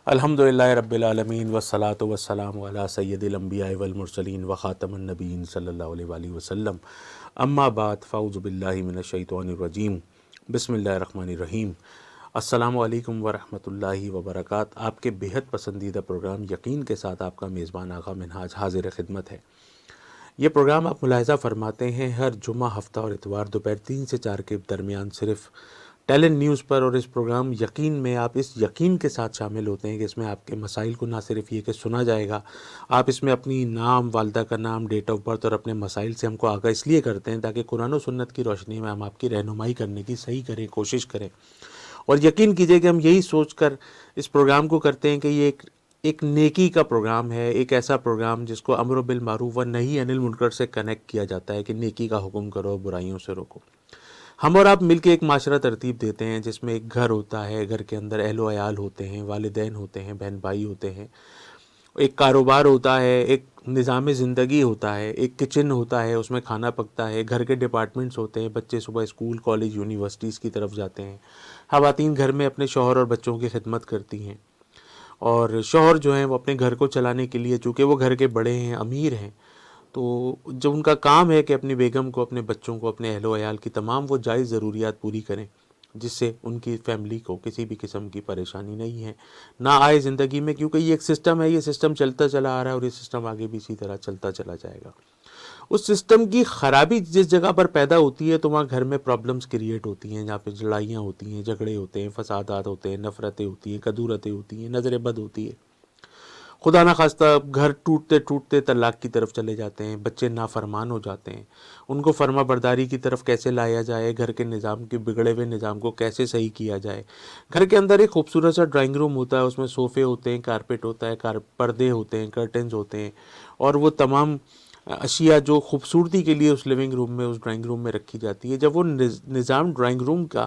الحمدللہ رب العالمین والصلاة والسلام علی سید الانبیاء والمرسلین وخاتم النبیین صلی اللہ علیہ وآلہ وسلم، اما بعد فاعوذ باللہ من الشیطان الرجیم، بسم اللہ الرحمن الرحیم۔ السلام علیکم ورحمۃ اللہ وبرکاتہ۔ آپ کے بہت پسندیدہ پروگرام یقین کے ساتھ آپ کا میزبان آغا منہاج حاضر خدمت ہے۔ یہ پروگرام آپ ملاحظہ فرماتے ہیں ہر جمعہ، ہفتہ اور اتوار دوپہر 3 سے 4 کے درمیان صرف ٹیلنٹ نیوز پر، اور اس پروگرام یقین میں آپ اس یقین کے ساتھ شامل ہوتے ہیں کہ اس میں آپ کے مسائل کو نہ صرف یہ کہ سنا جائے گا، آپ اس میں اپنی نام، والدہ کا نام، ڈیٹ آف برتھ اور اپنے مسائل سے ہم کو آگاہ اس لیے کرتے ہیں تاکہ قرآن و سنت کی روشنی میں ہم آپ کی رہنمائی کرنے کی صحیح کریں، کوشش کریں۔ اور یقین کیجئے کہ ہم یہی سوچ کر اس پروگرام کو کرتے ہیں کہ یہ ایک نیکی کا پروگرام ہے، ایک ایسا پروگرام جس کو امر بالمعروف و نہی عن المنکر سے کنیکٹ کیا جاتا ہے کہ نیکی کا حکم کرو، برائیوں سے روکو۔ ہم اور آپ مل کے ایک معاشرہ ترتیب دیتے ہیں جس میں ایک گھر ہوتا ہے، گھر کے اندر اہل و عیال ہوتے ہیں، والدین ہوتے ہیں، بہن بھائی ہوتے ہیں، ایک کاروبار ہوتا ہے، ایک نظام زندگی ہوتا ہے، ایک کچن ہوتا ہے، اس میں کھانا پکتا ہے، گھر کے ڈپارٹمنٹس ہوتے ہیں، بچے صبح اسکول، کالج، یونیورسٹیز کی طرف جاتے ہیں، خواتین گھر میں اپنے شوہر اور بچوں کی خدمت کرتی ہیں، اور شوہر جو ہیں وہ اپنے گھر کو چلانے کے لیے، چونکہ وہ گھر کے بڑے ہیں، امیر ہیں، تو جو ان کا کام ہے کہ اپنی بیگم کو، اپنے بچوں کو، اپنے اہل و عیال کی تمام وہ جائز ضروریات پوری کریں جس سے ان کی فیملی کو کسی بھی قسم کی پریشانی نہیں ہے، نہ آئے زندگی میں، کیونکہ یہ ایک سسٹم ہے، یہ سسٹم چلتا چلا آ رہا ہے اور یہ سسٹم آگے بھی اسی طرح چلتا چلا جائے گا۔ اس سسٹم کی خرابی جس جگہ پر پیدا ہوتی ہے تو وہاں گھر میں پرابلمز کریٹ ہوتی ہیں، جہاں پہ لڑائیاں ہوتی ہیں، جھگڑے ہوتے ہیں، فسادات ہوتے ہیں، نفرتیں ہوتی ہیں، کدورتیں ہوتی ہیں، نظر بد ہوتی ہے، خدا نہ خواستہ گھر ٹوٹتے ٹوٹتے طلاق کی طرف چلے جاتے ہیں، بچے نافرمان ہو جاتے ہیں۔ ان کو فرما برداری کی طرف کیسے لایا جائے، گھر کے نظام کے بگڑے ہوئے نظام کو کیسے صحیح کیا جائے۔ گھر کے اندر ایک خوبصورت سا ڈرائنگ روم ہوتا ہے، اس میں صوفے ہوتے ہیں، کارپیٹ ہوتا ہے، پردے ہوتے ہیں، کرٹنز ہوتے ہیں، اور وہ تمام اشیاء جو خوبصورتی کے لیے اس لیونگ روم میں، اس ڈرائنگ روم میں رکھی جاتی ہے، جب وہ نظام ڈرائنگ روم کا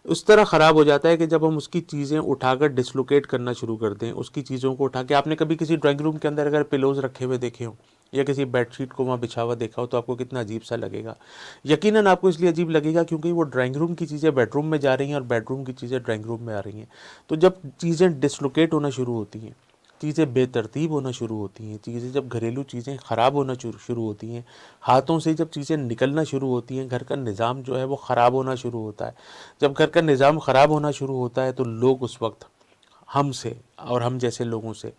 اس طرح خراب ہو جاتا ہے کہ جب ہم اس کی چیزیں اٹھا کر ڈسلوکیٹ کرنا شروع کر دیں، اس کی چیزوں کو اٹھا کے، آپ نے کبھی کسی ڈرائنگ روم کے اندر اگر پلوز رکھے ہوئے دیکھے ہوں یا کسی بیڈ شیٹ کو وہاں بچھا ہوا دیکھا ہو تو آپ کو کتنا عجیب سا لگے گا۔ یقیناً آپ کو اس لیے عجیب لگے گا کیونکہ وہ ڈرائنگ روم کی چیزیں بیڈ روم میں جا رہی ہیں اور بیڈ روم کی چیزیں ڈرائنگ روم میں آ رہی ہیں۔ تو جب چیزیں ڈسلوکیٹ ہونا شروع ہوتی ہیں، چیزیں بے ترتیب ہونا شروع ہوتی ہیں، چیزیں جب گھریلو چیزیں خراب ہونا شروع ہوتی ہیں، ہاتھوں سے جب چیزیں نکلنا شروع ہوتی ہیں، گھر کا نظام جو ہے وہ خراب ہونا شروع ہوتا ہے۔ جب گھر کا نظام خراب ہونا شروع ہوتا ہے تو لوگ اس وقت ہم سے اور ہم جیسے لوگوں سے،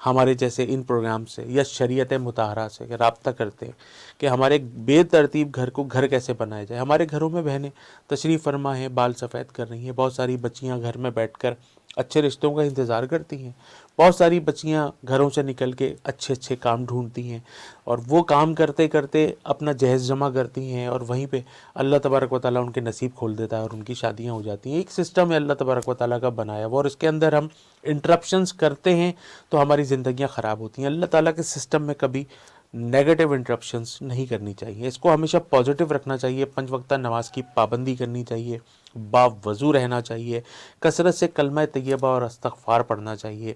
ہمارے جیسے ان پروگرام سے یا شریعت مطہرہ سے رابطہ کرتے ہیں کہ ہمارے بے ترتیب گھر کو گھر کیسے بنایا جائے۔ ہمارے گھروں میں بہنیں تشریف فرما ہیں، بال سفید کر رہی ہیں، بہت ساری بچیاں گھر میں بیٹھ کر اچھے رشتوں کا انتظار کرتی ہیں، بہت ساری بچیاں گھروں سے نکل کے اچھے اچھے کام ڈھونڈتی ہیں، اور وہ کام کرتے کرتے اپنا جہیز جمع کرتی ہیں، اور وہیں پہ اللہ تبارک و تعالیٰ ان کے نصیب کھول دیتا ہے اور ان کی شادیاں ہو جاتی ہیں۔ ایک سسٹم ہے اللہ تبارک و تعالیٰ کا بنایا ہوا، اور اس کے اندر ہم انٹرپشنز کرتے ہیں تو ہماری زندگیاں خراب ہوتی ہیں۔ اللہ تعالیٰ کے سسٹم میں کبھی نیگیٹو انٹرپشنز نہیں کرنی چاہیے، اس کو ہمیشہ پازیٹیو رکھنا چاہیے۔ 5 وقتہ نماز کی پابندی کرنی چاہیے، باوضو رہنا چاہیے، کثرت سے کلمہ طیبہ اور استغفار پڑھنا چاہیے،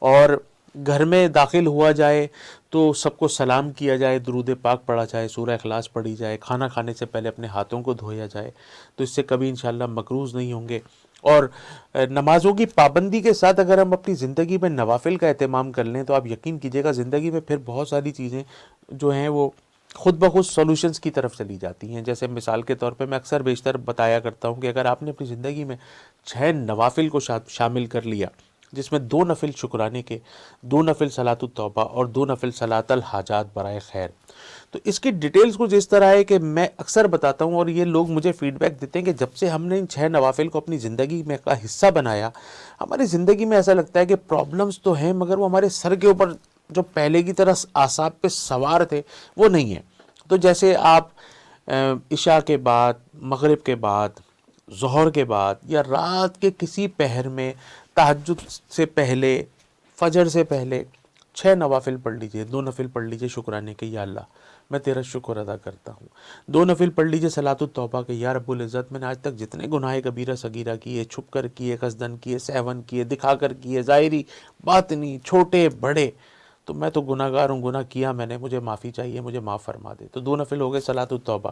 اور گھر میں داخل ہوا جائے تو سب کو سلام کیا جائے، درود پاک پڑھا جائے، سورہ اخلاص پڑھی جائے، کھانا کھانے سے پہلے اپنے ہاتھوں کو دھویا جائے، تو اس سے کبھی انشاءاللہ مکروز نہیں ہوں گے۔ اور نمازوں کی پابندی کے ساتھ اگر ہم اپنی زندگی میں نوافل کا اہتمام کر لیں تو آپ یقین کیجئے گا زندگی میں پھر بہت ساری چیزیں جو ہیں وہ خود بخود سولوشنز کی طرف چلی جاتی ہیں۔ جیسے مثال کے طور پہ میں اکثر بیشتر بتایا کرتا ہوں کہ اگر آپ نے اپنی زندگی میں 6 نوافل کو شامل کر لیا، جس میں 2 نفل شکرانے کے، 2 نفل صلاۃ التوبہ اور 2 نفل صلاۃ الحاجات برائے خیر، تو اس کی ڈیٹیلز کچھ اس طرح ہے کہ میں اکثر بتاتا ہوں اور یہ لوگ مجھے فیڈ بیک دیتے ہیں کہ جب سے ہم نے ان 6 نوافل کو اپنی زندگی میں کا حصہ بنایا، ہماری زندگی میں ایسا لگتا ہے کہ پرابلمز تو ہیں مگر وہ ہمارے سر کے اوپر جو پہلے کی طرح اعصاب پہ سوار تھے وہ نہیں ہیں۔ تو جیسے آپ عشاء کے بعد، مغرب کے بعد، ظہر کے بعد یا رات کے کسی پہر میں، تہجد سے پہلے، فجر سے پہلے 6 نوافل پڑھ لیجئے، 2 نفل پڑھ لیجئے شکرانے کے، یا اللہ میں تیرا شکر ادا کرتا ہوں، 2 نفل پڑھ لیجئے صلاۃ التوبہ کے، یا رب العزت میں نے آج تک جتنے گناہ کبیرہ صغیرہ کیے، چھپ کر کیے، قصدن کیے، سہون کیے، دکھا کر کیے، ظاہری باطنی، چھوٹے بڑے، تو میں تو گناہ گار ہوں، گناہ کیا میں نے، مجھے معافی چاہیے، مجھے معاف فرما دے۔ تو 2 نفل ہو گئے صلاۃ التوبہ،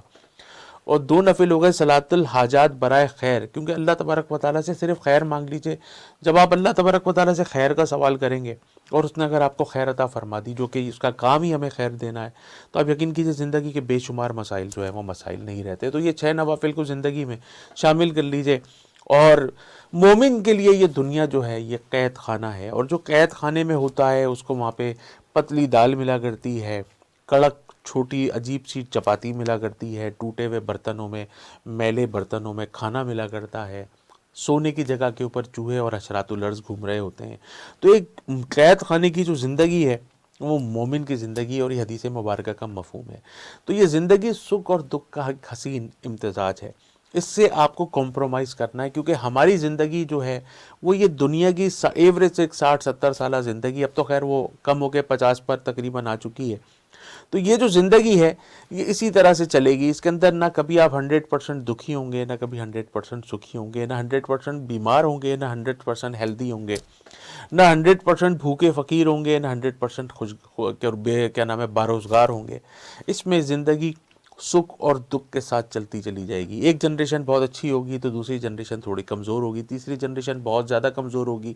اور 2 نفل ہو گئے صلاۃ الحاجات برائے خیر، کیونکہ اللہ تبارک و تعالیٰ سے صرف خیر مانگ لیجئے. جب آپ اللہ تبارک و تعالیٰ سے خیر کا سوال کریں گے اور اس نے اگر آپ کو خیر عطا فرما دی، جو کہ اس کا کام ہی ہمیں خیر دینا ہے، تو آپ یقین کیجئے زندگی کے بے شمار مسائل جو ہے وہ مسائل نہیں رہتے. تو یہ 6 نوافل کو زندگی میں شامل کر لیجئے. اور مومن کے لیے یہ دنیا جو ہے یہ قید خانہ ہے، اور جو قید خانے میں ہوتا ہے اس کو وہاں پہ پتلی دال ملا کرتی ہے، کڑک چھوٹی عجیب سی چپاتی ملا کرتی ہے، ٹوٹے ہوئے برتنوں میں، میلے برتنوں میں کھانا ملا کرتا ہے، سونے کی جگہ کے اوپر چوہے اور حشرات الارض گھوم رہے ہوتے ہیں. تو ایک قید خانے کی جو زندگی ہے وہ مومن کی زندگی اور یہ حدیث مبارکہ کا مفہوم ہے. تو یہ زندگی سکھ اور دکھ کا ایک حسین امتزاج ہے. اس سے آپ کو کمپرومائز کرنا ہے، کیونکہ ہماری زندگی جو ہے وہ یہ دنیا کی ایوریج ایک 60-70 سالہ زندگی، اب تو خیر وہ کم ہو کے 50 پر تقریباً آ چکی ہے. تو یہ جو زندگی ہے یہ اسی طرح سے چلے گی. اس کے اندر نہ کبھی آپ 100% دکھی ہوں گے، نہ کبھی 100% سکھی ہوں گے، نہ 100% بیمار ہوں گے، نہ 100% ہیلدی ہوں گے، نہ 100% بھوکے فقیر ہوں گے، نہ 100% باروزگار ہوں گے. اس میں زندگی سکھ اور دکھ کے ساتھ چلتی چلی جائے گی. ایک جنریشن بہت اچھی ہوگی تو دوسری جنریشن تھوڑی کمزور ہوگی، تیسری جنریشن بہت زیادہ کمزور ہوگی.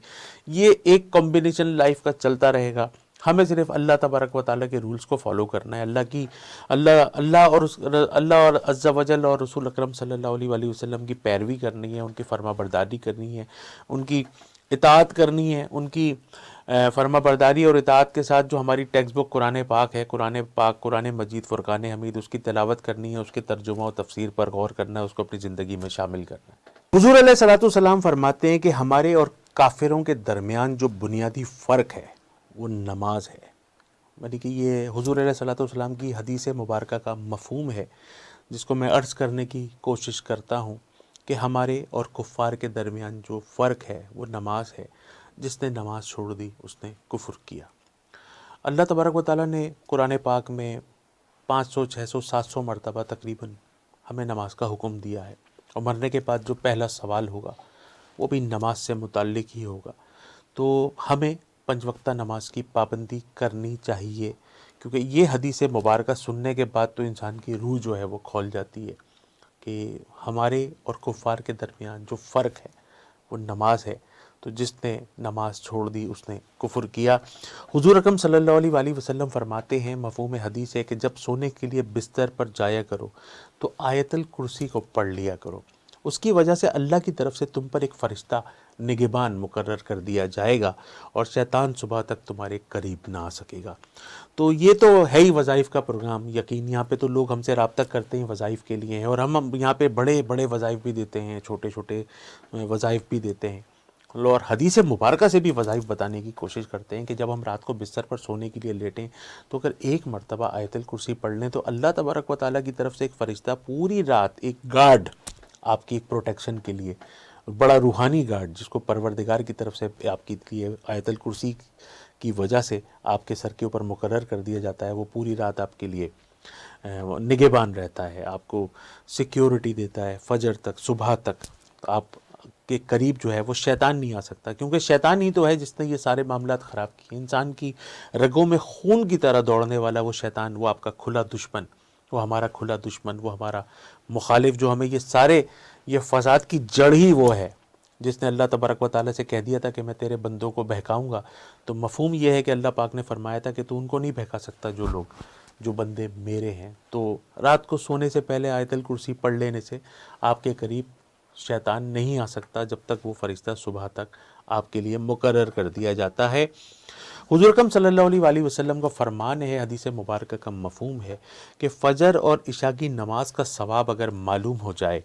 یہ ایک کمبینیشن لائف کا چلتا رہے گا. ہمیں صرف اللہ تبارک و تعالیٰ کے رولز کو فالو کرنا ہے، اللہ اور عز و جل اور رسول اکرم صلی اللہ علیہ وآلہ وسلم کی پیروی کرنی ہے، ان کی فرما برداری کرنی ہے، ان کی اطاعت کرنی ہے. ان کی فرما برداری اور اطاعت کے ساتھ جو ہماری ٹیکسٹ بک قرآن پاک ہے، قرآن پاک، قرآن مجید، فرقان حمید، اس کی تلاوت کرنی ہے، اس کے ترجمہ و تفسیر پر غور کرنا ہے، اس کو اپنی زندگی میں شامل کرنا ہے. حضور علیہ الصلوۃ والسلام فرماتے ہیں کہ ہمارے اور کافروں کے درمیان جو بنیادی فرق ہے وہ نماز ہے. یعنی کہ یہ حضور علیہ الصلوۃ والسلام کی حدیث مبارکہ کا مفہوم ہے، جس کو میں عرض کرنے کی کوشش کرتا ہوں کہ ہمارے اور کفار کے درمیان جو فرق ہے وہ نماز ہے. جس نے نماز چھوڑ دی اس نے کفر کیا. اللہ تبارک و تعالیٰ نے قرآن پاک میں 500 600 700 مرتبہ تقریباً ہمیں نماز کا حکم دیا ہے، اور مرنے کے بعد جو پہلا سوال ہوگا وہ بھی نماز سے متعلق ہی ہوگا. تو ہمیں 5 وقتہ نماز کی پابندی کرنی چاہیے، کیونکہ یہ حدیث مبارکہ سننے کے بعد تو انسان کی روح جو ہے وہ کھول جاتی ہے کہ ہمارے اور کفار کے درمیان جو فرق ہے وہ نماز ہے. تو جس نے نماز چھوڑ دی اس نے کفر کیا. حضور اکرم صلی اللہ علیہ وآلہ وسلم فرماتے ہیں، مفہوم حدیث ہے کہ جب سونے کے لیے بستر پر جایا کرو تو آیت الکرسی کو پڑھ لیا کرو. اس کی وجہ سے اللہ کی طرف سے تم پر ایک فرشتہ نگہبان مقرر کر دیا جائے گا اور شیطان صبح تک تمہارے قریب نہ آ سکے گا. تو یہ تو ہے ہی وظائف کا پروگرام. یقین یہاں پہ تو لوگ ہم سے رابطہ کرتے ہیں وظائف کے لیے ہیں، اور ہم یہاں پہ بڑے بڑے وظائف بھی دیتے ہیں، چھوٹے چھوٹے وظائف بھی دیتے ہیں، اور حدیث مبارکہ سے بھی وظائف بتانے کی کوشش کرتے ہیں کہ جب ہم رات کو بستر پر سونے کے لیے لیٹیں تو اگر ایک مرتبہ آیت الکرسی پڑھ لیں تو اللہ تبارک و تعالیٰ کی طرف سے ایک فرشتہ پوری رات، ایک گارڈ آپ کی ایک پروٹیکشن کے لیے، بڑا روحانی گارڈ جس کو پروردگار کی طرف سے آپ کی لیے آیت الکرسی کی وجہ سے آپ کے سر کے اوپر مقرر کر دیا جاتا ہے، وہ پوری رات آپ کے لیے نگہبان رہتا ہے، آپ کو سیکیورٹی دیتا ہے. فجر تک، صبح تک آپ کے قریب جو ہے وہ شیطان نہیں آ سکتا، کیونکہ شیطان ہی تو ہے جس نے یہ سارے معاملات خراب کیے. انسان کی رگوں میں خون کی طرح دوڑنے والا وہ شیطان، وہ آپ کا کھلا دشمن، وہ ہمارا کھلا دشمن، وہ ہمارا مخالف، جو ہمیں یہ فساد کی جڑ ہی وہ ہے، جس نے اللہ تبارک و تعالیٰ سے کہہ دیا تھا کہ میں تیرے بندوں کو بہکاؤں گا. تو مفہوم یہ ہے کہ اللہ پاک نے فرمایا تھا کہ تو ان کو نہیں بہکا سکتا جو بندے میرے ہیں. تو رات کو سونے سے پہلے آیت الکرسی پڑھ لینے سے آپ کے قریب شیطان نہیں آ سکتا جب تک وہ فرشتہ صبح تک آپ کے لیے مقرر کر دیا جاتا ہے. حضور اکرم صلی اللہ علیہ وآلہ وسلم کا فرمان ہے، حدیث مبارکہ کا مفہوم ہے کہ فجر اور عشاء کی نماز کا ثواب اگر معلوم ہو جائے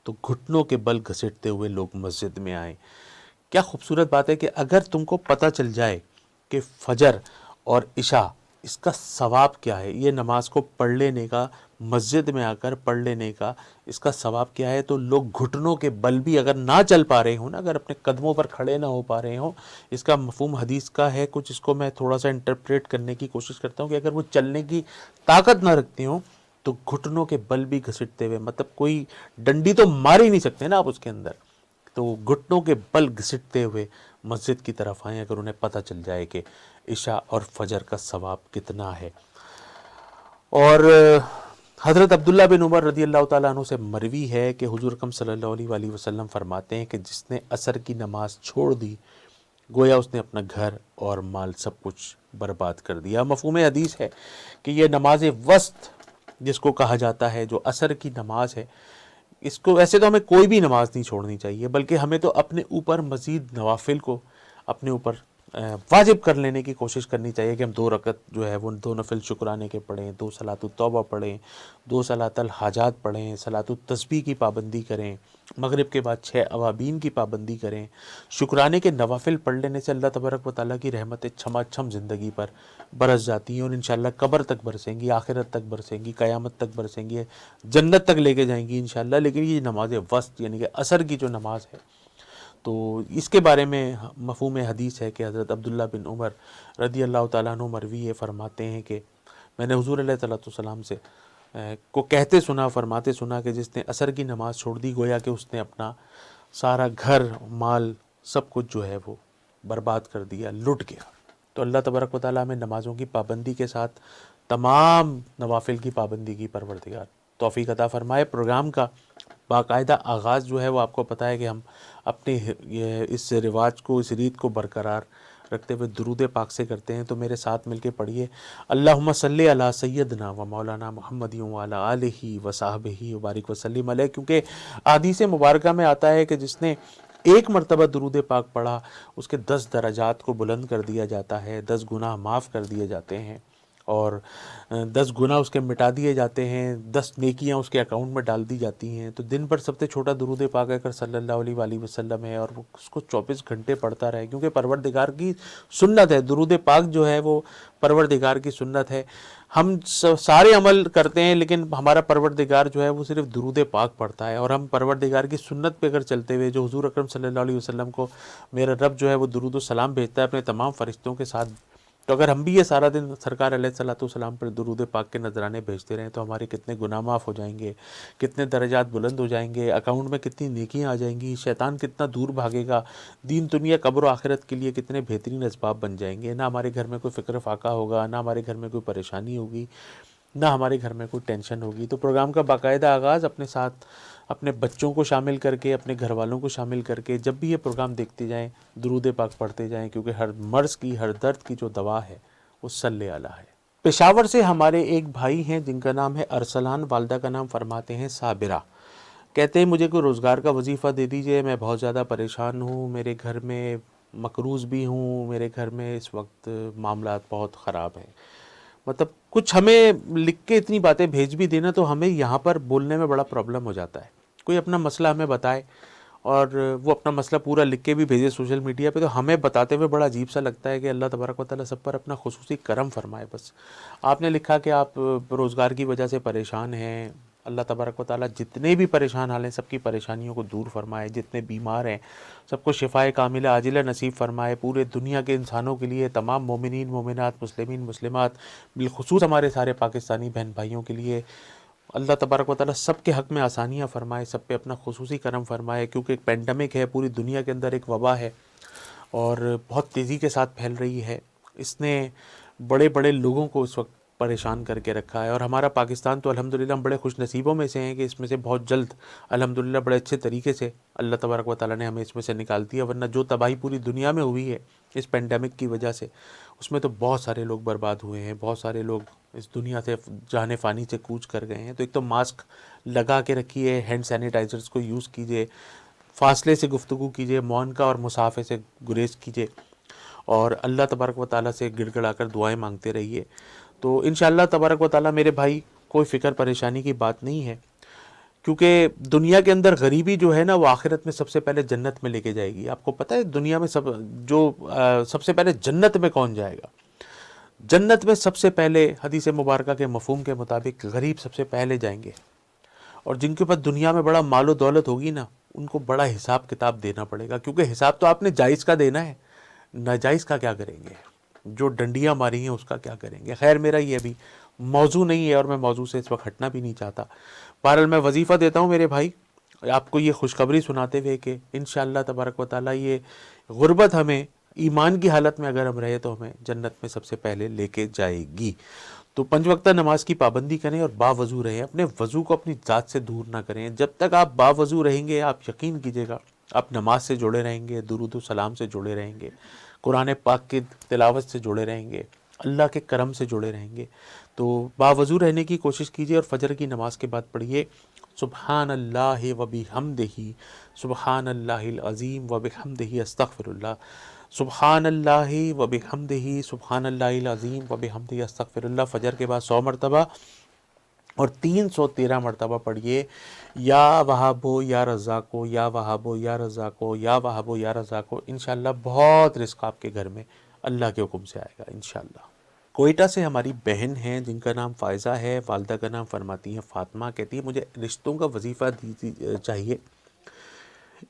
تو گھٹنوں کے بل گھسیٹتے ہوئے لوگ مسجد میں آئیں. کیا خوبصورت بات ہے کہ اگر تم کو پتہ چل جائے کہ فجر اور عشاء اس کا ثواب کیا ہے، یہ نماز کو پڑھ لینے کا، مسجد میں آ کر پڑھ لینے کا اس کا ثواب کیا ہے، تو لوگ گھٹنوں کے بل بھی اگر نہ چل پا رہے ہوں نا، اگر اپنے قدموں پر کھڑے نہ ہو پا رہے ہوں، اس کا مفہوم حدیث کا ہے کچھ، اس کو میں تھوڑا سا انٹرپریٹ کرنے کی کوشش کرتا ہوں کہ اگر وہ چلنے کی طاقت نہ رکھتے ہوں تو گھٹنوں کے بل بھی گھسٹتے ہوئے، مطلب کوئی ڈنڈی تو مار ہی نہیں سکتے نا آپ اس کے اندر، تو گھٹنوں کے بل گھسٹتے ہوئے مسجد کی طرف آئیں اگر انہیں پتہ چل جائے کہ عشاء اور فجر کا ثواب کتنا ہے. اور حضرت عبداللہ بن عمر رضی اللہ تعالیٰ عنہ سے مروی ہے کہ حضور اکرم صلی اللہ علیہ وآلہ وسلم فرماتے ہیں کہ جس نے عصر کی نماز چھوڑ دی گویا اس نے اپنا گھر اور مال سب کچھ برباد کر دیا۔ مفہوم حدیث ہے کہ یہ نماز وسط جس کو کہا جاتا ہے، جو عصر کی نماز ہے، اس کو ویسے تو ہمیں کوئی بھی نماز نہیں چھوڑنی چاہیے، بلکہ ہمیں تو اپنے اوپر مزید نوافل کو اپنے اوپر واجب کر لینے کی کوشش کرنی چاہیے کہ ہم 2 رکعت جو ہے وہ 2 نفل شکرانے کے پڑھیں، 2 صلاۃ التوبہ پڑھیں، 2 صلاۃ الحاجات پڑھیں، صلاۃ التسبیح کی پابندی کریں، مغرب کے بعد 6 اوابین کی پابندی کریں۔ شکرانے کے نوافل پڑھ لینے سے اللہ تبارک و تعالیٰ کی رحمتیں چھما چھم زندگی پر برس جاتی ہیں، اور انشاءاللہ قبر تک برسیں گی، آخرت تک برسیں گی، قیامت تک برسیں گی، جنت تک لے کے جائیں گی انشاءاللہ۔ لیکن یہ نماز وسط یعنی کہ عصر کی جو نماز ہے، تو اس کے بارے میں مفہوم حدیث ہے کہ حضرت عبداللہ بن عمر رضی اللہ تعالیٰ عنہ مروی یہ فرماتے ہیں کہ میں نے حضور علیہ السلام سے کو کہتے سنا، فرماتے سنا کہ جس نے عصر کی نماز چھوڑ دی گویا کہ اس نے اپنا سارا گھر مال سب کچھ جو ہے وہ برباد کر دیا، لٹ گیا۔ تو اللہ تبارک و تعالیٰ ہمیں نمازوں کی پابندی کے ساتھ تمام نوافل کی پابندی کی پروردگار توفیق عطا فرمائے۔ پروگرام کا باقاعدہ آغاز جو ہے وہ آپ کو پتہ ہے کہ ہم اپنے اس رواج کو، اس ریت کو برقرار رکھتے ہوئے درود پاک سے کرتے ہیں۔ تو میرے ساتھ مل کے پڑھیے، اللہم صلی علی سیدنا و مولانا محمد وعلی آلہ و صحبہ وبارک وسلم علیہ، کیونکہ احادیث مبارکہ میں آتا ہے کہ جس نے ایک مرتبہ درود پاک پڑھا اس کے 10 درجات کو بلند کر دیا جاتا ہے، 10 گناہ معاف کر دیے جاتے ہیں، اور 10 گناہ اس کے مٹا دیے جاتے ہیں، 10 نیکیاں اس کے اکاؤنٹ میں ڈال دی جاتی ہیں۔ تو دن پر سب سے چھوٹا درود پاک اگر صلی اللہ علیہ وآلہ وسلم ہے، اور وہ اس کو 24 گھنٹے پڑھتا رہے، کیونکہ پروردگار کی سنت ہے، درود پاک جو ہے وہ پروردگار کی سنت ہے۔ ہم سارے عمل کرتے ہیں لیکن ہمارا پروردگار جو ہے وہ صرف درود پاک پڑھتا ہے، اور ہم پروردگار کی سنت پہ اگر چلتے ہوئے، جو حضور اکرم صلی اللہ علیہ وسلم کو میرا رب جو ہے وہ درود و سلام بھیجتا ہے اپنے تمام فرشتوں کے ساتھ، تو اگر ہم بھی یہ سارا دن سرکار علیہ الصلوۃ والسلام پر درود پاک کے نذرانے بھیجتے رہیں تو ہمارے کتنے گناہ معاف ہو جائیں گے، کتنے درجات بلند ہو جائیں گے، اکاؤنٹ میں کتنی نیکیاں آ جائیں گی، شیطان کتنا دور بھاگے گا، دین دنیا قبر و آخرت کے لیے کتنے بہترین اسباب بن جائیں گے۔ نہ ہمارے گھر میں کوئی فکر فاقہ ہوگا، نہ ہمارے گھر میں کوئی پریشانی ہوگی، نہ ہمارے گھر میں کوئی ٹینشن ہوگی۔ تو پروگرام کا باقاعدہ آغاز اپنے ساتھ اپنے بچوں کو شامل کر کے، اپنے گھر والوں کو شامل کر کے، جب بھی یہ پروگرام دیکھتے جائیں درود پاک پڑھتے جائیں، کیونکہ ہر مرض کی، ہر درد کی جو دوا ہے وہ صلی علیہ ہے۔ پشاور سے ہمارے ایک بھائی ہیں جن کا نام ہے ارسلان، والدہ کا نام فرماتے ہیں صابرہ، کہتے ہیں مجھے کوئی روزگار کا وظیفہ دے دیجئے، میں بہت زیادہ پریشان ہوں، میرے گھر میں مقروض بھی ہوں، میرے گھر میں اس وقت معاملات بہت خراب ہیں۔ مطلب کچھ ہمیں لکھ کے اتنی باتیں بھیج بھی دینا تو ہمیں یہاں پر بولنے میں بڑا پرابلم ہو جاتا ہے۔ کوئی اپنا مسئلہ ہمیں بتائے اور وہ اپنا مسئلہ پورا لکھ کے بھی بھیجے سوشل میڈیا پہ، تو ہمیں بتاتے ہوئے بڑا عجیب سا لگتا ہے کہ اللہ تبارک و تعالیٰ سب پر اپنا خصوصی کرم فرمائے۔ بس آپ نے لکھا کہ آپ روزگار کی وجہ سے پریشان ہیں، اللہ تبارک و تعالیٰ جتنے بھی پریشان حال ہیں سب کی پریشانیوں کو دور فرمائے، جتنے بیمار ہیں سب کو شفائے کاملہ عاجلہ نصیب فرمائے، پورے دنیا کے انسانوں کے لیے، تمام مومنین مومنات، مسلمین مسلمات، بالخصوص ہمارے سارے پاکستانی بہن بھائیوں کے لیے اللہ تبارک و تعالیٰ سب کے حق میں آسانیاں فرمائے، سب پہ اپنا خصوصی کرم فرمائے، کیونکہ ایک پینڈیمک ہے، پوری دنیا کے اندر ایک وبا ہے اور بہت تیزی کے ساتھ پھیل رہی ہے۔ اس نے بڑے بڑے لوگوں کو اس وقت پریشان کر کے رکھا ہے، اور ہمارا پاکستان تو الحمدللہ ہم بڑے خوش نصیبوں میں سے ہیں کہ اس میں سے بہت جلد الحمدللہ بڑے اچھے طریقے سے اللہ تبارک و تعالیٰ نے ہمیں اس میں سے نکال دیا، ورنہ جو تباہی پوری دنیا میں ہوئی ہے اس پینڈیمک کی وجہ سے، اس میں تو بہت سارے لوگ برباد ہوئے ہیں، بہت سارے لوگ اس دنیا سے جان فانی سے کوچ کر گئے ہیں۔ تو ایک تو ماسک لگا کے رکھیے، ہینڈ سینیٹائزرز کو یوز کیجیے، فاصلے سے گفتگو کیجیے، مونکا اور مسافے سے گریز کیجیے، اور اللہ تبارک و تعالیٰ سے گڑ گڑا کر دعائیں مانگتے رہیے۔ تو انشاءاللہ تبارک و تعالیٰ میرے بھائی کوئی فکر پریشانی کی بات نہیں ہے، کیونکہ دنیا کے اندر غریبی جو ہے نا وہ آخرت میں سب سے پہلے جنت میں لے کے جائے گی۔ آپ کو پتہ ہے دنیا میں سب سے پہلے جنت میں کون جائے گا؟ جنت میں سب سے پہلے حدیث مبارکہ کے مفہوم کے مطابق غریب سب سے پہلے جائیں گے، اور جن کے پاس دنیا میں بڑا مال و دولت ہوگی نا ان کو بڑا حساب کتاب دینا پڑے گا، کیونکہ حساب تو آپ نے جائز کا دینا ہے، ناجائز کا کیا کریں گے؟ جو ڈنڈیاں ماری ہیں اس کا کیا کریں گے؟ خیر میرا یہ ابھی موضوع نہیں ہے اور میں موضوع سے اس وقت ہٹنا بھی نہیں چاہتا۔ بہرحال میں وظیفہ دیتا ہوں میرے بھائی آپ کو یہ خوشخبری سناتے ہوئے کہ انشاءاللہ تبارک و تعالیٰ یہ غربت ہمیں ایمان کی حالت میں اگر ہم رہے تو ہمیں جنت میں سب سے پہلے لے کے جائے گی۔ تو 5 وقتہ نماز کی پابندی کریں اور باوضو رہیں، اپنے وضو کو اپنی ذات سے دور نہ کریں۔ جب تک آپ باوضو رہیں گے، آپ یقین کیجئے گا آپ نماز سے جڑے رہیں گے، درود و سلام سے جڑے رہیں گے، قرآن پاک کی تلاوت سے جڑے رہیں گے، اللہ کے کرم سے جڑے رہیں گے۔ تو باوضو رہنے کی کوشش کیجئے اور فجر کی نماز کے بعد پڑھیے سبحان اللہ و بحمدہ، سبحان اللہ العظیم و بحمدہ، استغفر اللہ، سبحان اللہ و بحمدہ، سبحان اللہ العظیم و بحمدہ، استغفر اللہ۔ فجر کے بعد 100 مرتبہ اور 313 مرتبہ پڑھیے یا وہابو یا رزاقو، یا وہابو یا رزاقو، یا وہابو یا رزاقو۔ انشاءاللہ بہت رزق آپ کے گھر میں اللہ کے حکم سے آئے گا انشاءاللہ۔ کوئٹہ سے ہماری بہن ہیں جن کا نام فائزہ ہے، والدہ کا نام فرماتی ہیں فاطمہ، کہتی ہے مجھے رشتوں کا وظیفہ چاہیے۔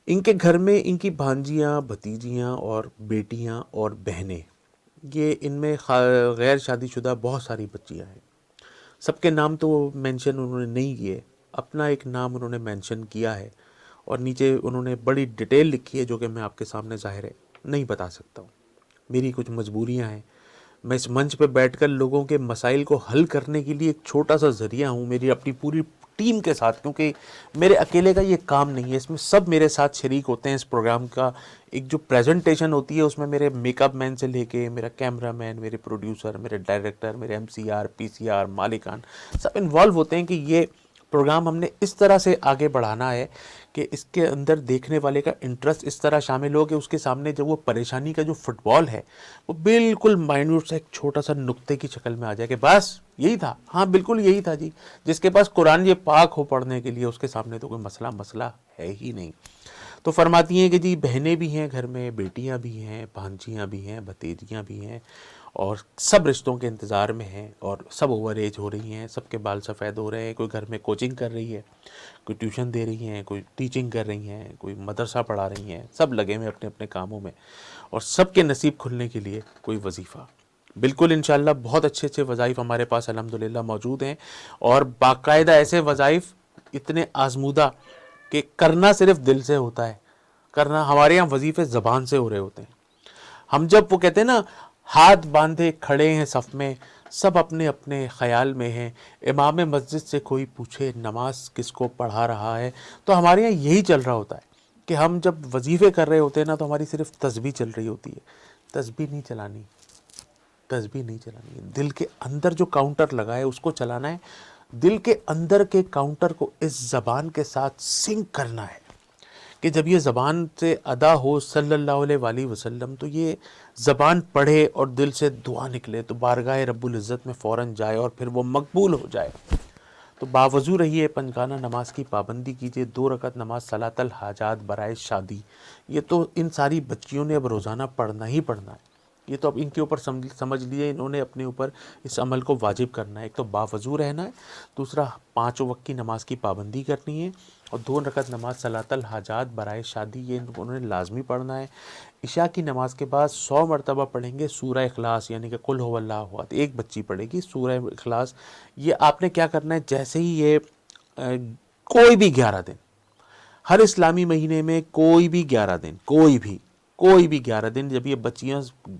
ان کے گھر میں ان کی بھانجیاں، بھتیجیاں اور بیٹیاں اور بہنیں، یہ ان میں غیر شادی شدہ بہت ساری بچیاں ہیں۔ سب کے نام تو مینشن انہوں نے نہیں کیے، اپنا ایک نام انہوں نے مینشن کیا ہے اور نیچے انہوں نے بڑی ڈیٹیل لکھی ہے جو کہ میں آپ کے سامنے ظاہر ہے نہیں بتا سکتا ہوں، میری کچھ مجبوریاں ہیں۔ میں اس منچ پہ بیٹھ کر لوگوں کے مسائل کو حل کرنے کے لیے ایک چھوٹا سا ذریعہ ہوں، میری اپنی پوری ٹیم کے ساتھ، کیونکہ میرے اکیلے کا یہ کام نہیں ہے، اس میں سب میرے ساتھ شریک ہوتے ہیں۔ اس پروگرام کا ایک جو پریزنٹیشن ہوتی ہے اس میں میرے میک اپ مین سے لے کے میرا کیمرہ مین، میرے پروڈیوسر، میرے ڈائریکٹر، میرے MC R PC R مالکان سب انوالو ہوتے ہیں کہ یہ پروگرام ہم نے اس طرح سے آگے بڑھانا ہے کہ اس کے اندر دیکھنے والے کا انٹرسٹ اس طرح شامل ہو کہ اس کے سامنے جب وہ پریشانی کا جو فٹ بال ہے وہ بالکل مائنیوٹ سا ایک چھوٹا سا نقطے کی شکل میں آ جائے کہ بس یہی تھا، ہاں بالکل یہی تھا جی۔ جس کے پاس قرآن یہ پاک ہو پڑھنے کے لیے اس کے سامنے تو کوئی مسئلہ ہے ہی نہیں۔ تو فرماتی ہیں کہ جی بہنیں بھی ہیں گھر میں، بیٹیاں بھی ہیں، بھانجیاں بھی ہیں، بھتیجیاں بھی ہیں، اور سب رشتوں کے انتظار میں ہیں اور سب اوور ایج ہو رہی ہیں، سب کے بال سفید ہو رہے ہیں۔ کوئی گھر میں کوچنگ کر رہی ہے، کوئی ٹیوشن دے رہی ہیں، کوئی ٹیچنگ کر رہی ہیں، کوئی مدرسہ پڑھا رہی ہیں، سب لگے ہوئے اپنے اپنے کاموں میں، اور سب کے نصیب کھلنے کے لیے کوئی وظیفہ۔ بالکل انشاءاللہ بہت اچھے اچھے وظائف ہمارے پاس الحمدللہ موجود ہیں، اور باقاعدہ ایسے وظائف اتنے آزمودہ کہ کرنا صرف دل سے ہوتا ہے، کرنا ہمارے یہاں وظیفے زبان سے ہو رہے ہوتے ہیں۔ ہم جب وہ کہتے ہیں نا ہاتھ باندھے کھڑے ہیں صف میں، سب اپنے اپنے خیال میں ہیں، امام مسجد سے کوئی پوچھے نماز کس کو پڑھا رہا ہے، تو ہمارے یہاں یہی چل رہا ہوتا ہے کہ ہم جب وظیفے کر رہے ہوتے ہیں نا تو ہماری صرف تسبیح چل رہی ہوتی ہے۔ تسبیح نہیں چلانی، تسبیح نہیں چلانی، دل کے اندر جو کاؤنٹر لگا ہے اس کو چلانا ہے، دل کے اندر کے کاؤنٹر کو اس زبان کے ساتھ سنک کرنا ہے کہ جب یہ زبان سے ادا ہو صلی اللہ علیہ وآلہ وسلم تو یہ زبان پڑھے اور دل سے دعا نکلے تو بارگاہ رب العزت میں فوراً جائے اور پھر وہ مقبول ہو جائے۔ تو باوضو رہیے، پنجگانہ نماز کی پابندی کیجیے، 2 رکعت نماز صلاۃ الحاجات برائے شادی، یہ تو ان ساری بچیوں نے اب روزانہ پڑھنا ہی پڑھنا ہے، یہ تو اب ان کے اوپر سمجھ لیے انہوں نے اپنے اوپر اس عمل کو واجب کرنا ہے۔ ایک تو باوضو رہنا ہے، دوسرا 5 وقت کی نماز کی پابندی کرنی ہے، اور 2 رکعت نماز صلاۃ الحاجات برائے شادی یہ انہوں نے لازمی پڑھنا ہے۔ عشاء کی نماز کے بعد 100 مرتبہ پڑھیں گے سورہ اخلاص، یعنی کہ قل هو اللہ احد، ایک بچی پڑھے گی سورہ اخلاص۔ یہ آپ نے کیا کرنا ہے، جیسے ہی یہ کوئی بھی 11 دن، ہر اسلامی مہینے میں کوئی بھی 11 دن، کوئی بھی 11 دن، جب یہ بچیاں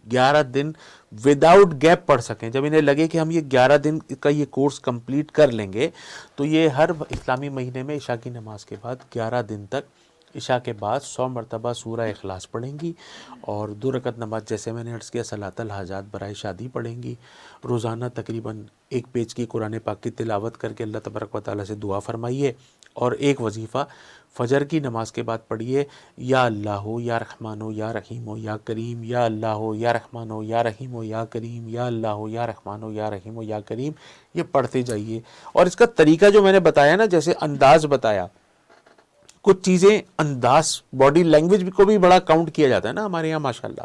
11 دن وداؤٹ گیپ پڑھ سکیں، جب انہیں لگے کہ ہم یہ 11 دن کا یہ کورس کمپلیٹ کر لیں گے، تو یہ ہر اسلامی مہینے میں عشاء کی نماز کے بعد 11 دن تک عشاء کے بعد 100 مرتبہ سورہ اخلاص پڑھیں گی، اور 2 رکعت نماز جیسے میں نے عرض کیا صلاۃ الحاجات برائے شادی پڑھیں گی۔ روزانہ تقریباً 1 پیج کی قرآن پاک کی تلاوت کر کے اللہ تبارک و تعالیٰ سے دعا فرمائیے، اور ایک وظیفہ فجر کی نماز کے بعد پڑھیے، یا اللہ ہو یا رحمان ہو یا رحیم ہو یا کریم، یا اللہ ہو یا رحمان ہو یا رحیم ہو یا کریم، یا اللہ ہو یا رحمان ہو یا رحیم ہو یا کریم، یہ پڑھتے جائیے۔ اور اس کا طریقہ جو میں نے بتایا نا، جیسے انداز بتایا، کچھ چیزیں انداز، باڈی لینگویج کو بھی بڑا کاؤنٹ کیا جاتا ہے نا ہمارے یہاں ماشاءاللہ،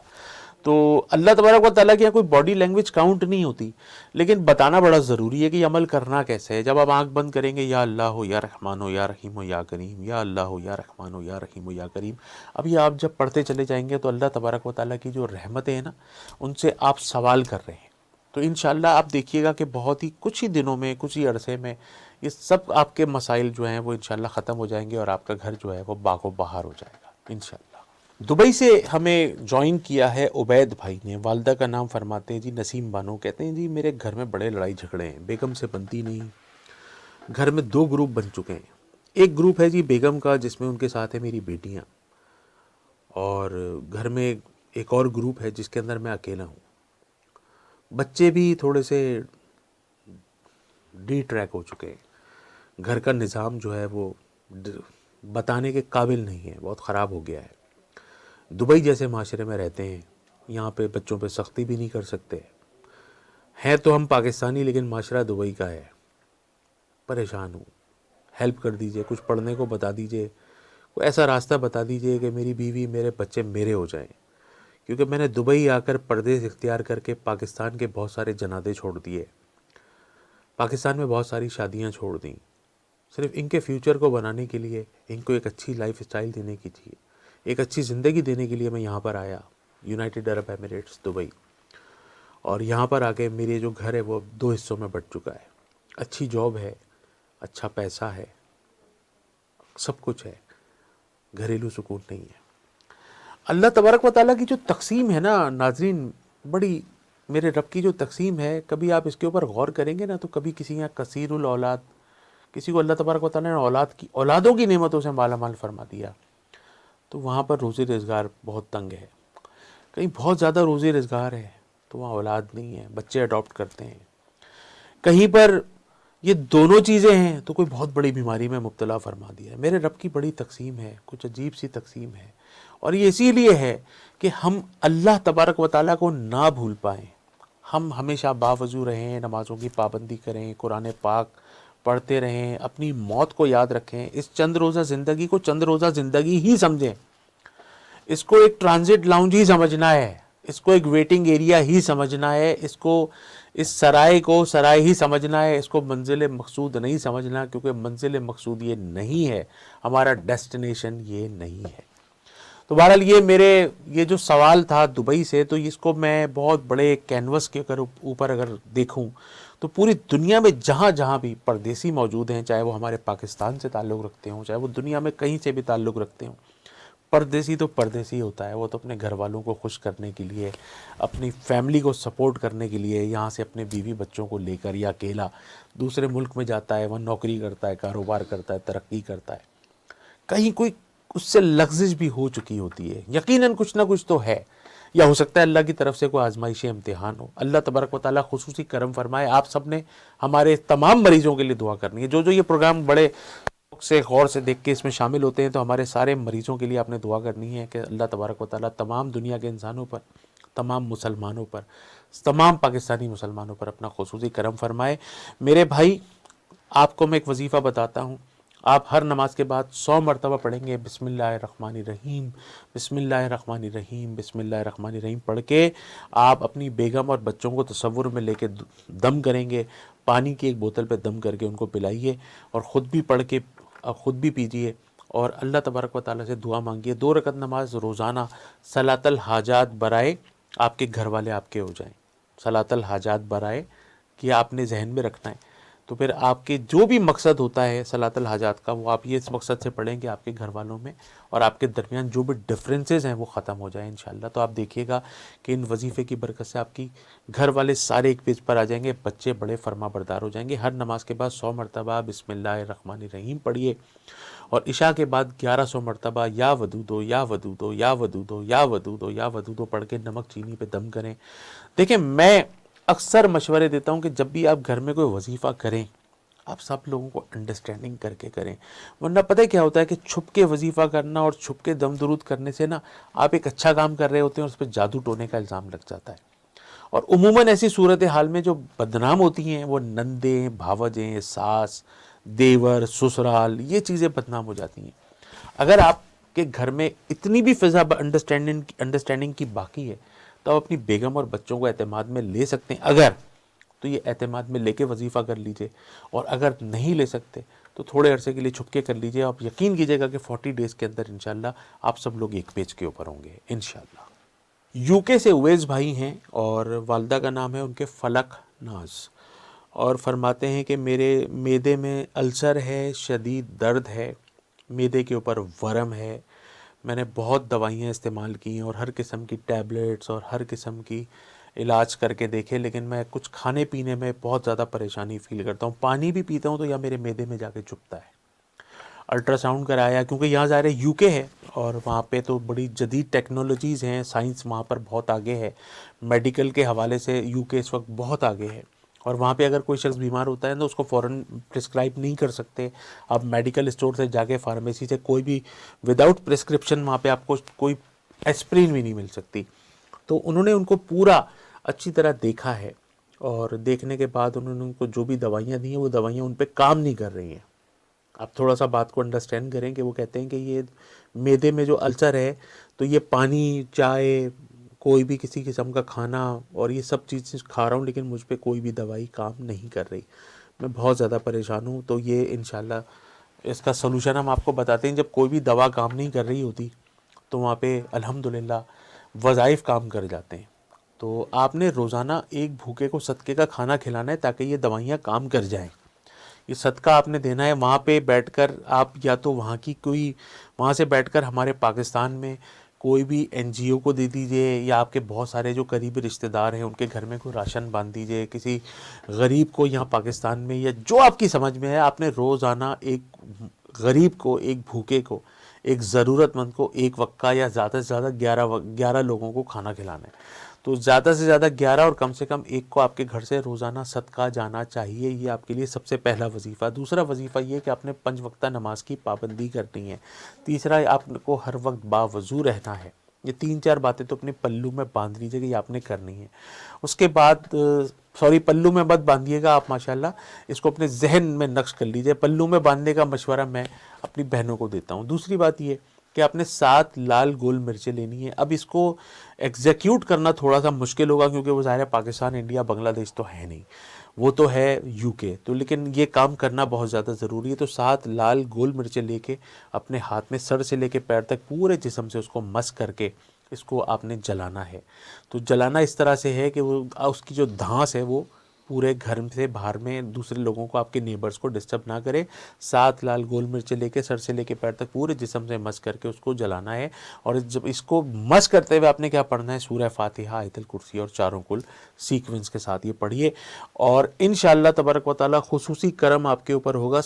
تو اللہ تبارک و تعالیٰ کے یہاں کوئی باڈی لینگویج کاؤنٹ نہیں ہوتی، لیکن بتانا بڑا ضروری ہے کہ یہ عمل کرنا کیسے ہے۔ جب آپ آنکھ بند کریں گے، یا اللہ ہو یا رحمان ہو یا رحیم ہو یا کریم، یا اللہ ہو یا رحمان ہو یا رحیم ہو یا کریم، اب یہ آپ جب پڑھتے چلے جائیں گے تو اللہ تبارک و تعالیٰ کی جو رحمتیں ہیں نا، ان سے آپ سوال کر رہے ہیں، تو انشاءاللہ آپ دیکھیے گا کہ بہت ہی کچھ ہی دنوں میں، کچھ ہی عرصے میں یہ سب آپ کے مسائل جو ہیں وہ انشاءاللہ ختم ہو جائیں گے، اور آپ کا گھر جو ہے وہ باغ و بہار ہو جائے گا انشاءاللہ۔ دبئی سے ہمیں جوائن کیا ہے عبید بھائی نے. والدہ کا نام فرماتے ہیں جی نسیم بانو. کہتے ہیں جی میرے گھر میں بڑے لڑائی جھگڑے ہیں, بیگم سے بنتی نہیں. گھر میں 2 گروپ بن چکے ہیں. ایک گروپ ہے جی بیگم کا جس میں ان کے ساتھ ہے میری بیٹیاں, اور گھر میں ایک اور گروپ ہے جس کے اندر میں اکیلا ہوں. بچے بھی تھوڑے سے ڈی ٹریک ہو چکے ہیں. گھر کا نظام جو ہے وہ بتانے کے قابل نہیں ہے, بہت خراب ہو گیا ہے. دبئی جیسے معاشرے میں رہتے ہیں, یہاں پہ بچوں پہ سختی بھی نہیں کر سکتے ہیں. تو ہم پاکستانی لیکن معاشرہ دبئی کا ہے. پریشان ہوں, ہیلپ کر دیجئے, کچھ پڑھنے کو بتا دیجئے, کوئی ایسا راستہ بتا دیجئے کہ میری بیوی میرے بچے میرے ہو جائیں. کیونکہ میں نے دبئی آ کر پردیس اختیار کر کے پاکستان کے بہت سارے جنازے چھوڑ دیے, پاکستان میں بہت ساری شادیاں چھوڑ دیں, صرف ان کے فیوچر کو بنانے کے لیے, ان کو ایک اچھی لائف سٹائل دینے کی چاہیے, ایک اچھی زندگی دینے کے لیے میں یہاں پر آیا, یونائٹڈ عرب ایمریٹس دبئی. اور یہاں پر آ کے میرے جو گھر ہے وہ 2 حصوں میں بٹ چکا ہے. اچھی جاب ہے, اچھا پیسہ ہے, سب کچھ ہے, گھریلو سکون نہیں ہے. اللہ تبارک و تعالیٰ کی جو تقسیم ہے نا ناظرین, بڑی میرے رب کی جو تقسیم ہے, کبھی آپ اس کے اوپر غور کریں گے نا تو کبھی کسی یہاں کثیر الاولاد, کسی کو اللہ تبارک و تعالیٰ نے اولادوں کی نعمتوں سے مالا مال فرما دیا, تو وہاں پر روزی روزگار بہت تنگ ہے. کہیں بہت زیادہ روزی روزگار ہے تو وہاں اولاد نہیں ہے, بچے اڈاپٹ کرتے ہیں. کہیں پر یہ دونوں چیزیں ہیں تو کوئی بہت بڑی بیماری میں مبتلا فرما دیا ہے. میرے رب کی بڑی تقسیم ہے, کچھ عجیب سی تقسیم ہے, اور یہ اسی لیے ہے کہ ہم اللہ تبارک و تعالیٰ کو نہ بھول پائیں. ہم ہمیشہ باوضو رہیں, نمازوں کی پابندی کریں, قرآن پاک پڑھتے رہیں, اپنی موت کو یاد رکھیں. اس چند روزہ زندگی کو چند روزہ زندگی ہی سمجھیں, اس کو ایک ٹرانزٹ لاؤنج ہی سمجھنا ہے, اس کو ایک ویٹنگ ایریا ہی سمجھنا ہے, اس سرائے کو سرائے ہی سمجھنا ہے. اس کو منزل مقصود نہیں سمجھنا, کیونکہ منزل مقصود یہ نہیں ہے, ہمارا ڈیسٹینیشن یہ نہیں ہے. تو بہرحال یہ جو سوال تھا دبئی سے, تو اس کو میں بہت بڑے کینوس کے اوپر اگر دیکھوں تو پوری دنیا میں جہاں جہاں بھی پردیسی موجود ہیں, چاہے وہ ہمارے پاکستان سے تعلق رکھتے ہوں, چاہے وہ دنیا میں کہیں سے بھی تعلق رکھتے ہوں, پردیسی تو پردیسی ہوتا ہے. وہ تو اپنے گھر والوں کو خوش کرنے کے لیے, اپنی فیملی کو سپورٹ کرنے کے لیے یہاں سے اپنے بیوی بچوں کو لے کر یا اکیلا دوسرے ملک میں جاتا ہے, وہاں نوکری کرتا ہے, کاروبار کرتا ہے, ترقی کرتا ہے. کہیں کوئی اس سے لغزش بھی ہو چکی ہوتی ہے, یقیناً کچھ نہ کچھ تو ہے, یا ہو سکتا ہے اللہ کی طرف سے کوئی آزمائش امتحان ہو. اللہ تبارک و تعالیٰ خصوصی کرم فرمائے. آپ سب نے ہمارے تمام مریضوں کے لیے دعا کرنی ہے. جو یہ پروگرام بڑے سے غور سے دیکھ کے اس میں شامل ہوتے ہیں, تو ہمارے سارے مریضوں کے لیے آپ نے دعا کرنی ہے کہ اللہ تبارک و تعالیٰ تمام دنیا کے انسانوں پر, تمام مسلمانوں پر, تمام پاکستانی مسلمانوں پر اپنا خصوصی کرم فرمائے. میرے بھائی, آپ کو میں ایک وظیفہ بتاتا ہوں. آپ ہر نماز کے بعد 100 مرتبہ پڑھیں گے بسم اللہ الرحمن الرحیم, بسم اللہ الرحمن الرحیم, بسم اللہ الرحمن الرحیم پڑھ کے آپ اپنی بیگم اور بچوں کو تصور میں لے کے دم کریں گے. پانی کی ایک بوتل پہ دم کر کے ان کو پلائیے, اور خود بھی پڑھ کے خود بھی پیجئے, اور اللہ تبارک و تعالیٰ سے دعا مانگیے. 2 رکعت نماز روزانہ صلاۃ الحاجات برائے آپ کے گھر والے آپ کے ہو جائیں. صلاۃ الحاجات برائے کہ آپ نے ذہن میں رکھنا ہے, تو پھر آپ کے جو بھی مقصد ہوتا ہے صلاۃ الحاجات کا, وہ آپ یہ اس مقصد سے پڑھیں کہ آپ کے گھر والوں میں اور آپ کے درمیان جو بھی ڈفرینسز ہیں وہ ختم ہو جائیں انشاءاللہ. تو آپ دیکھیے گا کہ ان وظیفے کی برکت سے آپ کی گھر والے سارے ایک پیج پر آ جائیں گے, بچے بڑے فرما بردار ہو جائیں گے. ہر نماز کے بعد 100 مرتبہ بسم اللہ الرحمن الرحیم پڑھیے, اور عشاء کے بعد 1100 مرتبہ یا ودودو یا ودودو یا ودودو یا ودودو یا ودودو پڑھ کے نمک چینی پہ دم کریں. دیکھیں, میں اکثر مشورے دیتا ہوں کہ جب بھی آپ گھر میں کوئی وظیفہ کریں, آپ سب لوگوں کو انڈرسٹینڈنگ کر کے کریں. ورنہ پتہ کیا ہوتا ہے کہ چھپ کے وظیفہ کرنا اور چھپ کے دم درود کرنے سے نا, آپ ایک اچھا کام کر رہے ہوتے ہیں اور اس پہ جادو ٹونے کا الزام لگ جاتا ہے. اور عموماً ایسی صورتحال میں جو بدنام ہوتی ہیں وہ نندیں, بھاوجیں, ساس, دیور, سسرال, یہ چیزیں بدنام ہو جاتی ہیں. اگر آپ کے گھر میں اتنی بھی فضا انڈرسٹینڈنگ کی باقی ہے, تو آپ اپنی بیگم اور بچوں کو اعتماد میں لے سکتے ہیں. اگر تو یہ اعتماد میں لے کے وظیفہ کر لیجئے, اور اگر نہیں لے سکتے تو تھوڑے عرصے کے لیے چھپ کے کر لیجئے. آپ یقین کیجئے گا کہ 40 ڈیز کے اندر انشاءاللہ آپ سب لوگ ایک پیج کے اوپر ہوں گے انشاءاللہ. یو کے سے اویس بھائی ہیں, اور والدہ کا نام ہے ان کے فلک ناز, اور فرماتے ہیں کہ میرے معدے میں السر ہے, شدید درد ہے, معدے کے اوپر ورم ہے, میں نے بہت دوائیاں استعمال کی ہیں اور ہر قسم کی ٹیبلیٹس اور ہر قسم کی علاج کر کے دیکھے، لیکن میں کچھ کھانے پینے میں بہت زیادہ پریشانی فیل کرتا ہوں. پانی بھی پیتا ہوں تو یا میرے معدے میں جا کے چبھتا ہے. الٹرا ساؤنڈ کرایا، کیونکہ یہاں ظاہر ہے یو کے ہے اور وہاں پہ تو بڑی جدید ٹیکنالوجیز ہیں، سائنس وہاں پر بہت آگے ہے، میڈیکل کے حوالے سے یو کے اس وقت بہت آگے ہے. اور وہاں پہ اگر کوئی شخص بیمار ہوتا ہے تو اس کو فوراً پرسکرائب نہیں کر سکتے. آپ میڈیکل اسٹور سے جا کے فارمیسی سے کوئی بھی وداؤٹ پرسکرپشن وہاں پہ آپ کو کوئی ایسپرین بھی نہیں مل سکتی. تو انہوں نے ان کو پورا اچھی طرح دیکھا ہے، اور دیکھنے کے بعد انہوں نے ان کو جو بھی دوائیاں دی ہیں وہ دوائیاں ان پہ کام نہیں کر رہی ہیں. آپ تھوڑا سا بات کو انڈرسٹینڈ کریں کہ وہ کہتے ہیں کہ یہ معدے میں جو السر ہے تو یہ پانی، چائے، کوئی بھی کسی قسم کا کھانا اور یہ سب چیزیں کھا رہا ہوں لیکن مجھ پہ کوئی بھی دوائی کام نہیں کر رہی. میں بہت زیادہ پریشان ہوں. تو یہ انشاءاللہ اس کا سلوشن ہم آپ کو بتاتے ہیں. جب کوئی بھی دوا کام نہیں کر رہی ہوتی تو وہاں پہ الحمدللہ وظائف کام کر جاتے ہیں. تو آپ نے روزانہ ایک بھوکے کو صدقے کا کھانا کھلانا ہے تاکہ یہ دوائیاں کام کر جائیں. یہ صدقہ آپ نے دینا ہے. وہاں پہ بیٹھ کر آپ یا تو وہاں کی کوئی، وہاں سے بیٹھ کر ہمارے پاکستان میں کوئی بھی این جی او کو دے دیجئے، یا آپ کے بہت سارے جو قریبی رشتہ دار ہیں ان کے گھر میں کوئی راشن باندھ دیجئے. کسی غریب کو یہاں پاکستان میں یا جو آپ کی سمجھ میں ہے، آپ نے روزانہ ایک غریب کو، ایک بھوکے کو، ایک ضرورت مند کو ایک وقت کا یا زیادہ سے زیادہ 11 لوگوں کو کھانا کھلانا ہے. تو زیادہ سے زیادہ 11 اور کم سے کم ایک کو آپ کے گھر سے روزانہ صدقہ جانا چاہیے. یہ آپ کے لیے سب سے پہلا وظیفہ. دوسرا وظیفہ یہ کہ آپ نے 5 وقتہ نماز کی پابندی کرنی ہے. تیسرا، آپ کو ہر وقت باوضو رہنا ہے. یہ 3-4 باتیں تو اپنے پلو میں باندھ لیجیے کہ یہ آپ نے کرنی ہے. اس کے بعد پلو میں مت باندھیے گا آپ، ماشاءاللہ اس کو اپنے ذہن میں نقش کر لیجیے. پلو میں باندھنے کا مشورہ میں اپنی بہنوں کو دیتا ہوں. دوسری بات یہ کہ آپ نے 7 لال گول مرچیں لینی ہیں. اب اس کو ایگزیکیوٹ کرنا تھوڑا سا مشکل ہوگا کیونکہ وہ ظاہر ہے پاکستان، انڈیا، بنگلہ دیش تو ہے نہیں، وہ تو ہے یو کے. تو لیکن یہ کام کرنا بہت زیادہ ضروری ہے. تو 7 لال گول مرچیں لے کے اپنے ہاتھ میں سر سے لے کے پیر تک پورے جسم سے اس کو مس کر کے اس کو آپ نے جلانا ہے. تو جلانا اس طرح سے ہے کہ وہ اس کی جو دھانس ہے وہ پورے گھر سے باہر میں دوسرے لوگوں کو، آپ کے نیبرز کو ڈسٹرب نہ کرے. 7 لال گول مرچیں لے کے سر سے لے کے پیر تک پورے جسم سے مس کر کے اس کو جلانا ہے. اور جب اس کو مس کرتے ہوئے آپ نے کیا پڑھنا ہے؟ سورہ فاتحہ، آیت الکرسی اور چاروں کل سیکوینس کے ساتھ یہ پڑھیے. اور انشاءاللہ تبارک و تعالی خصوصی کرم آپ کے اوپر ہوگا.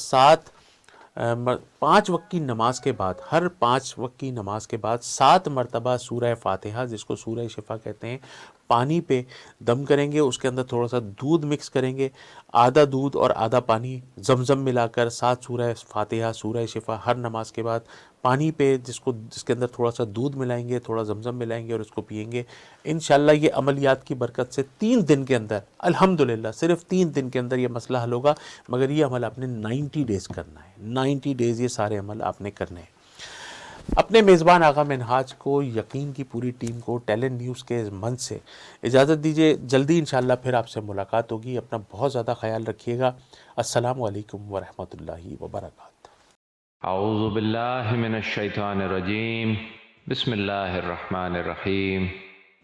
5 وقت کی نماز کے بعد، ہر 5 وقت کی نماز کے بعد 7 مرتبہ سورہ فاتحہ، جس کو سورہ شفا کہتے ہیں، پانی پہ دم کریں گے. اس کے اندر تھوڑا سا دودھ مکس کریں گے، آدھا دودھ اور آدھا پانی زمزم ملا کر 7 سورہ فاتحہ، سورہ شفا ہر نماز کے بعد پانی پہ، جس کے اندر تھوڑا سا دودھ ملائیں گے، تھوڑا زمزم ملائیں گے اور اس کو پئیں گے. انشاءاللہ یہ عملیات کی برکت سے 3 دن کے اندر، الحمدللہ صرف 3 دن کے اندر یہ مسئلہ حل ہوگا. مگر یہ عمل آپ نے 90 ڈیز کرنا ہے. 90 ڈیز یہ سارے عمل آپ نے کرنے ہیں. اپنے میزبان آغا منہاج کو، یقین کی پوری ٹیم کو، ٹیلنٹ نیوز کے منچ سے اجازت دیجیے. جلدی انشاءاللہ پھر آپ سے ملاقات ہوگی. اپنا بہت زیادہ خیال رکھیے گا. السلام علیکم ورحمۃ اللہ وبرکاتہ. اعوذ باللہ من الشیطان الرجیم. بسم اللہ الرحمن الرحیم.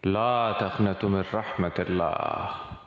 لا تقنطوا من رحمت اللہ.